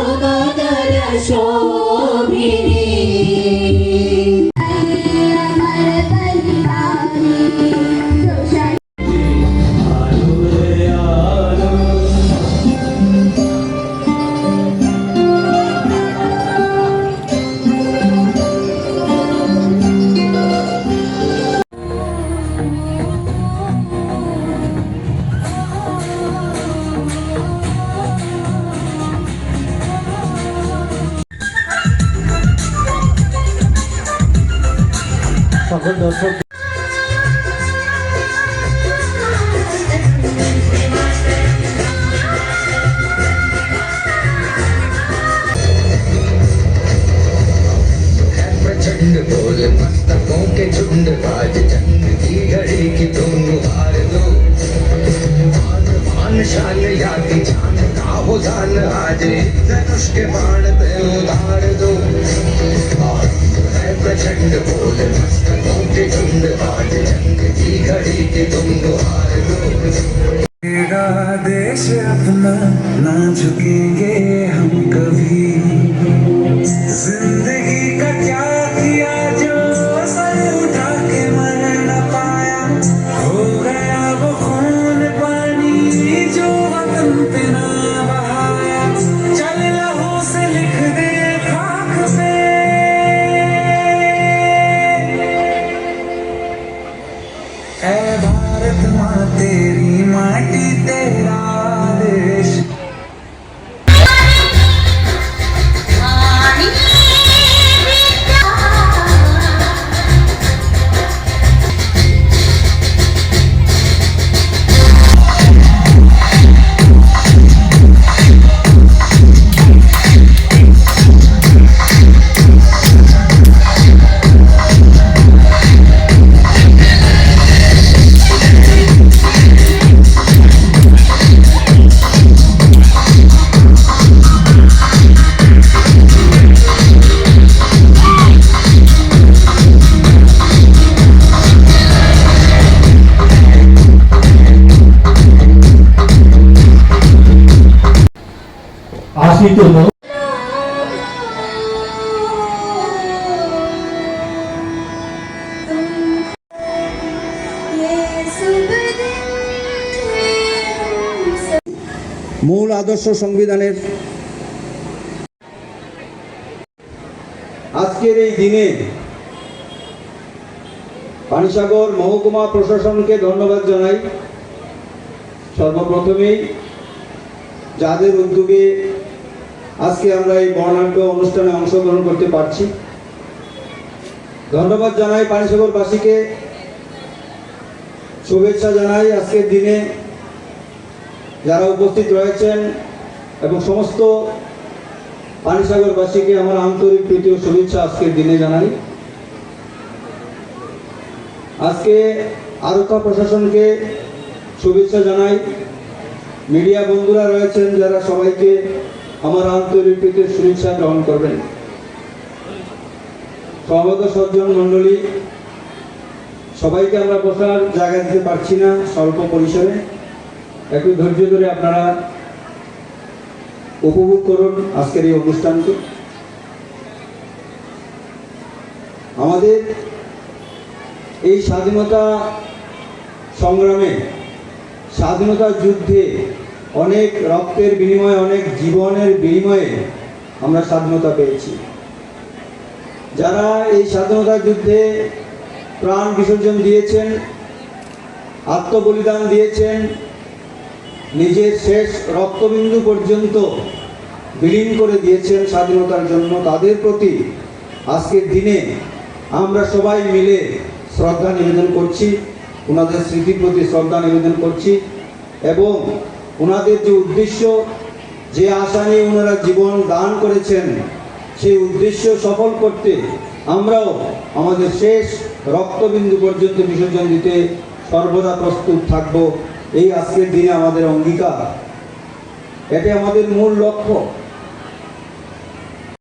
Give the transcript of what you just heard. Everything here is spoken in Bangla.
জগদর শোভিনী সকল দর্শক प्रचंड बोल मस्तकों के झुंड आज जंग की घड़ी की तुम हार दो मान शान याति जान का हो जान आज धनुष के बाण पे उतार दो प्रचंड बोल मस्तकों के झुंड आज जंग की घड़ी की तुम हार दो मेरा देश अपना ना झुकेंगे हम कभी जिंदगी का क्या किया जो सर उठा के मर न पाया हो गया वो खून पानी जो वतन पे ना बहाया चल लहू से लिख दे खाक पे ऐ भारत माँ तेरी माटी तेरा देश আশিত মূল আদর্শ সংবিধানের আজকের এই দিনে পানিসাগর মহকুমা প্রশাসনকে ধন্যবাদ জানাই। সর্বপ্রথমেই যাদের উদ্যোগে আজকে আমরা এই বর্ণাঢ্য অনুষ্ঠানে অংশগ্রহণ করতে পারছি, ধন্যবাদ জানাই। পানিসাগরবাসীকে শুভেচ্ছা জানাই আজকের দিনে যারা উপস্থিত রয়েছেন এবং সমস্ত পানিসাগরবাসীকে আমার আন্তরিক প্রীতি ও শুভেচ্ছা আজকের দিনে জানাই। আজকে আরক্ষা প্রশাসনকে শুভেচ্ছা জানাই। মিডিয়া বন্ধুরা রয়েছেন যারা সবাইকে আমার আন্তরিক প্রীতির শুভেচ্ছা গ্রহণ করবেন। সমবেত সজ্জন মণ্ডলী, সবাইকে আমরা বসার জায়গা দিতে পারছি না স্বল্প পরিসরে, একটু ধৈর্য ধরে আপনারা উপভোগ করুন আজকের এই অনুষ্ঠানকে। আমাদের এই স্বাধীনতা সংগ্রামে, স্বাধীনতা যুদ্ধে অনেক রক্তের বিনিময়ে, অনেক জীবনের বিনিময়ে আমরা স্বাধীনতা পেয়েছি। যারা এই স্বাধীনতা যুদ্ধে প্রাণ বিসর্জন দিয়েছেন, আত্মবলিদান দিয়েছেন, নিজের শেষ রক্তবিন্দু পর্যন্ত বিলীন করে দিয়েছেন স্বাধীনতার জন্য, তাদের প্রতি আজকের দিনে আমরা সবাই মিলে শ্রদ্ধা নিবেদন করছি, ওনাদের স্মৃতির প্রতি শ্রদ্ধা নিবেদন করছি এবং ওনাদের যে উদ্দেশ্য, যে আশা নিয়ে ওনারা জীবন দান করেছেন, সেই উদ্দেশ্য সফল করতে আমরাও আমাদের শেষ রক্তবিন্দু পর্যন্ত বিসর্জন দিতে সর্বদা প্রস্তুত থাকব। এই আজকের দিনে আমাদের অঙ্গীকার, এটি আমাদের মূল লক্ষ্য।